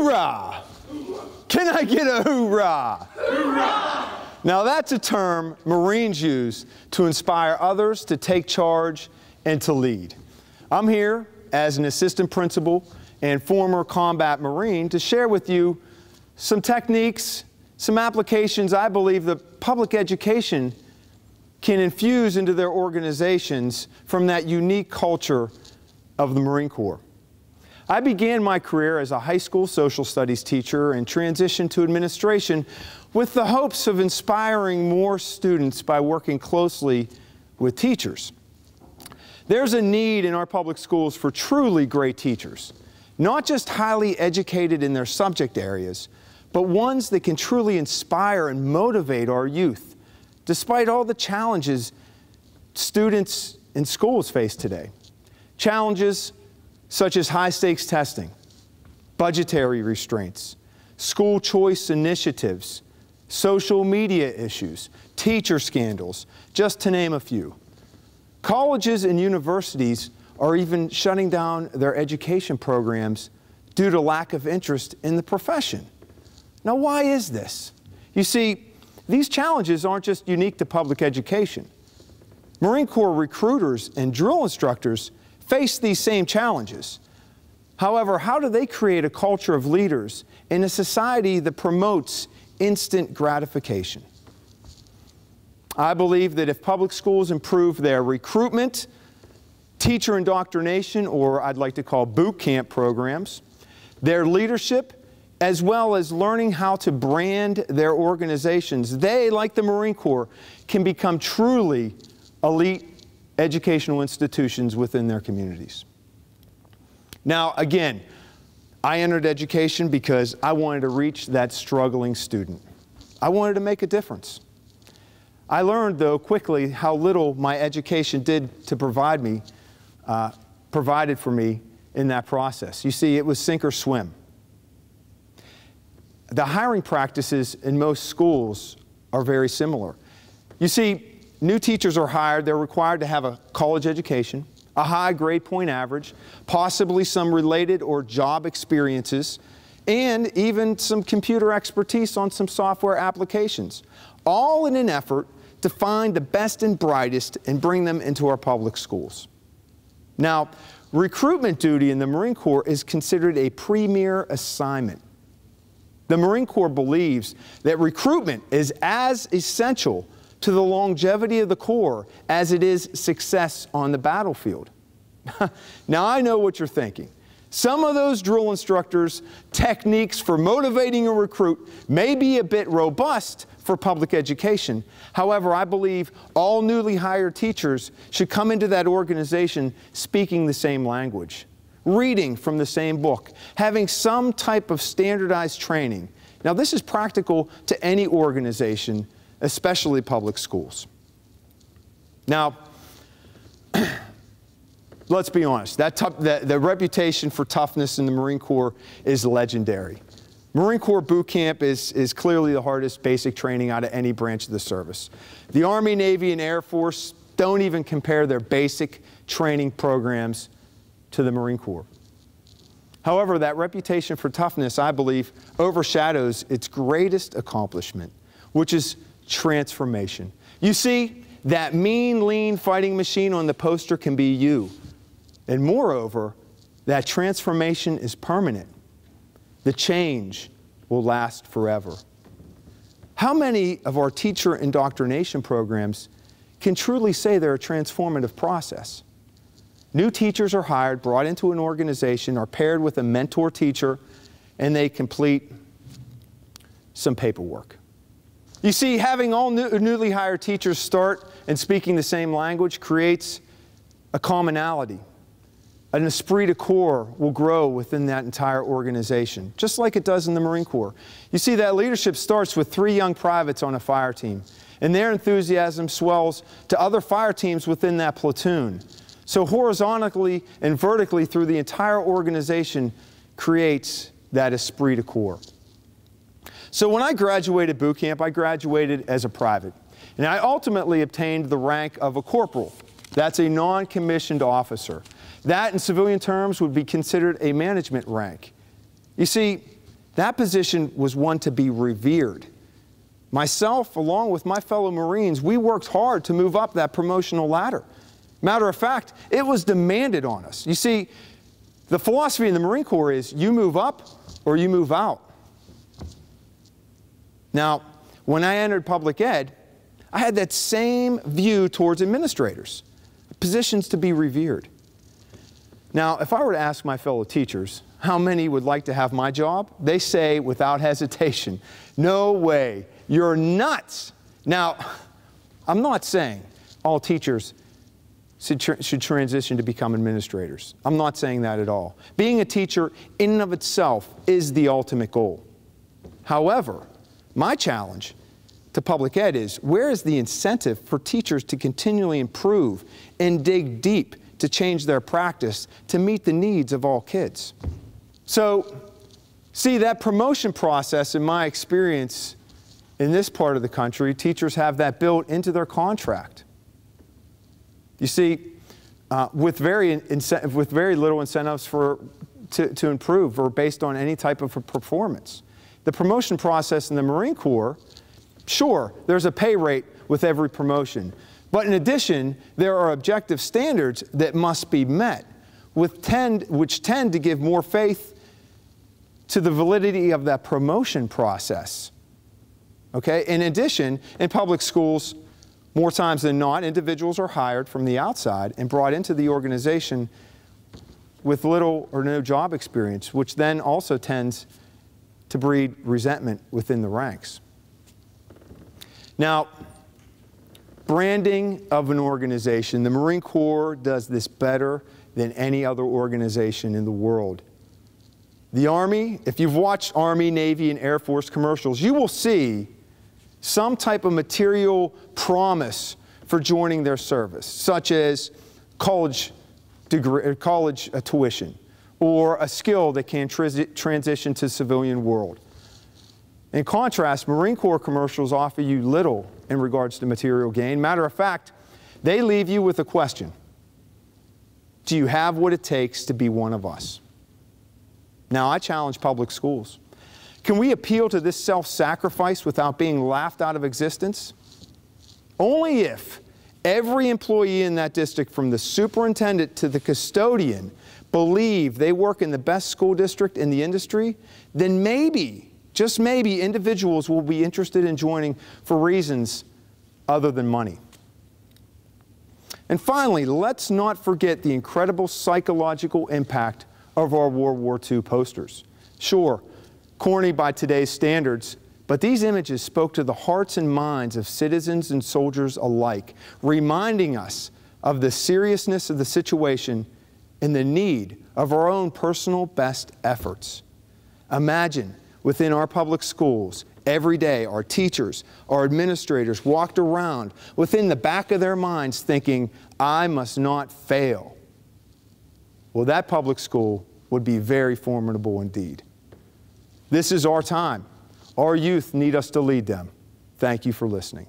Hoorah! Can I get a hoorah? Hoorah! Now that's a term Marines use to inspire others to take charge and to lead. I'm here as an assistant principal and former combat Marine to share with you some techniques, some applications I believe that public education can infuse into their organizations from that unique culture of the Marine Corps. I began my career as a high school social studies teacher and transitioned to administration with the hopes of inspiring more students by working closely with teachers. There's a need in our public schools for truly great teachers, not just highly educated in their subject areas, but ones that can truly inspire and motivate our youth, despite all the challenges students in schools face today. Challenges such as high-stakes testing, budgetary restraints, school choice initiatives, social media issues, teacher scandals, just to name a few. Colleges and universities are even shutting down their education programs due to lack of interest in the profession. Now, why is this? You see, these challenges aren't just unique to public education. Marine Corps recruiters and drill instructors face these same challenges. However, how do they create a culture of leaders in a society that promotes instant gratification? I believe that if public schools improve their recruitment, teacher indoctrination, or I'd like to call boot camp programs, their leadership, as well as learning how to brand their organizations, they, like the Marine Corps, can become truly elite educational institutions within their communities. Now, again, I entered education because I wanted to reach that struggling student. I wanted to make a difference. I learned, though, quickly how little my education did to provided for me in that process. You see, it was sink or swim. The hiring practices in most schools are very similar. You see, new teachers are hired, they're required to have a college education, a high grade point average, possibly some related or job experiences, and even some computer expertise on some software applications, all in an effort to find the best and brightest and bring them into our public schools. Now, recruitment duty in the Marine Corps is considered a premier assignment. The Marine Corps believes that recruitment is as essential to the longevity of the Corps as it is success on the battlefield. Now, I know what you're thinking. Some of those drill instructors' techniques for motivating a recruit may be a bit robust for public education. However, I believe all newly hired teachers should come into that organization speaking the same language, reading from the same book, having some type of standardized training. Now, this is practical to any organization, especially public schools. Now, let's be honest, the reputation for toughness in the Marine Corps is legendary. Marine Corps boot camp is clearly the hardest basic training out of any branch of the service. The Army, Navy, and Air Force don't even compare their basic training programs to the Marine Corps. However, that reputation for toughness, I believe, overshadows its greatest accomplishment, which is transformation. You see, that mean, lean fighting machine on the poster can be you. And moreover, that transformation is permanent. The change will last forever. How many of our teacher indoctrination programs can truly say they're a transformative process? New teachers are hired, brought into an organization, are paired with a mentor teacher, and they complete some paperwork. You see, having all newly hired teachers start and speaking the same language creates a commonality. An esprit de corps will grow within that entire organization, just like it does in the Marine Corps. You see, that leadership starts with 3 young privates on a fire team, and their enthusiasm swells to other fire teams within that platoon. So horizontally and vertically through the entire organization creates that esprit de corps. So when I graduated boot camp, I graduated as a private. And I ultimately obtained the rank of a corporal. That's a non-commissioned officer. That, in civilian terms, would be considered a management rank. You see, That position was one to be revered. Myself, along with my fellow Marines, we worked hard to move up that promotional ladder. Matter of fact, it was demanded on us. You see, the philosophy in the Marine Corps is you move up or you move out. Now, when I entered public ed, I had that same view towards administrators, positions to be revered. Now, if I were to ask my fellow teachers how many would like to have my job, they say without hesitation, no way, you're nuts. Now, I'm not saying all teachers should transition to become administrators. I'm not saying that at all. Being a teacher in and of itself is the ultimate goal. However, my challenge to public ed is, where is the incentive for teachers to continually improve and dig deep to change their practice to meet the needs of all kids? So, see, that promotion process, in my experience in this part of the country, teachers have that built into their contract. You see, with very little incentives to improve or based on any type of performance. The promotion process in the Marine Corps, sure, there's a pay rate with every promotion. But in addition, there are objective standards that must be met, which tend to give more faith to the validity of that promotion process. Okay? In addition, in public schools, more times than not, individuals are hired from the outside and brought into the organization with little or no job experience, which then also tends to breed resentment within the ranks. Now, branding of an organization. The Marine Corps does this better than any other organization in the world. The Army, if you've watched Army, Navy, and Air Force commercials, you will see some type of material promise for joining their service, such as college tuition, or a skill that can transition to the civilian world. In contrast, Marine Corps commercials offer you little in regards to material gain. Matter of fact, they leave you with a question. Do you have what it takes to be one of us? Now, I challenge public schools. Can we appeal to this self-sacrifice without being laughed out of existence? Only if every employee in that district, from the superintendent to the custodian, believe they work in the best school district in the industry, then maybe, just maybe, individuals will be interested in joining for reasons other than money. And finally, let's not forget the incredible psychological impact of our World War II posters. Sure, corny by today's standards, but these images spoke to the hearts and minds of citizens and soldiers alike, reminding us of the seriousness of the situation and the need of our own personal best efforts. Imagine, within our public schools, every day our teachers, our administrators walked around within the back of their minds thinking, I must not fail. Well, that public school would be very formidable indeed. This is our time. Our youth need us to lead them. Thank you for listening.